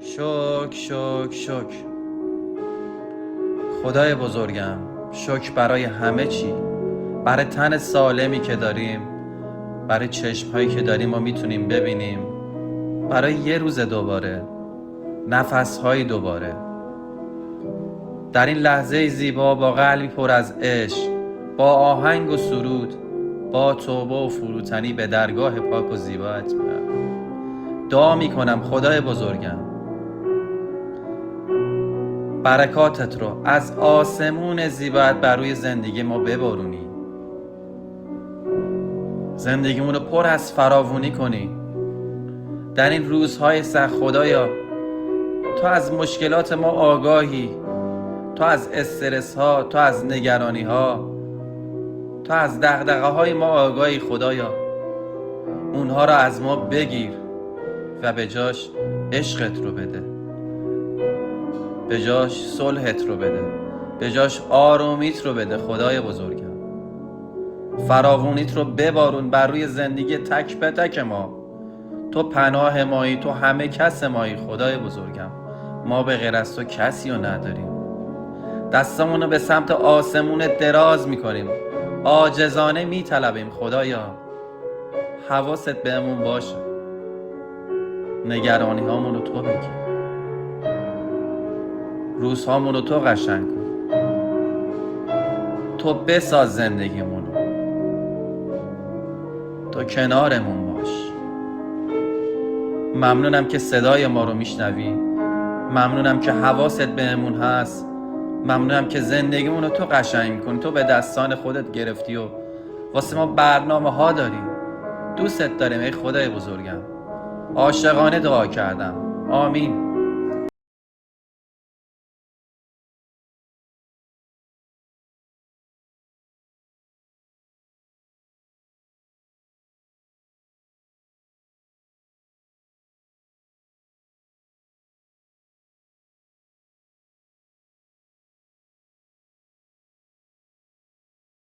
شکر شکر شکر خدای بزرگم، شکر برای همه چی. برای تن سالمی که داریم، برای چشمهایی که داریم و میتونیم ببینیم، برای یه روز دوباره، نفسهایی دوباره. در این لحظه زیبا با قلبی پر از عشق، با آهنگ و سرود، با توبه و فروتنی به درگاه پاک و زیبایت میرم. دعا میکنم خدای بزرگم، برکاتت رو از آسمون زیبایت بر روی زندگی ما ببارونی، زندگیمون رو پر از فراوانی کنی. در این روزهای سخت خدایا، تو از مشکلات ما آگاهی، تو از استرس ها، تو از نگرانی ها، تو از دغدغه های ما آگاهی. خدایا اونها را از ما بگیر و به جاش عشقت رو بده، به جاش صلحت رو بده، به جاش آرومیت رو بده. خدای بزرگم، فراوونیت رو ببارون بر روی زندگی تک به تک ما. تو پناه مایی، تو همه کس مایی. خدای بزرگم، ما به غیر از تو کسی رو نداریم. دستمون رو به سمت آسمون دراز میکنیم، عاجزانه میطلبیم. خدایا حواست بهمون باشه، نگرانی هامون رو تو بگیر، روزهامون رو تو قشنگ کن، تو بساز زندگیمون رو، تو کنارمون باش. ممنونم که صدای ما رو میشنوی، ممنونم که حواست بهمون هست، ممنونم که زندگیمون رو تو قشنگ میکنی. تو به دستان خودت گرفتی و واسه ما برنامه ها داری. دوستت داریم ای خدای بزرگم. عاشقانه دعا کردم. آمین.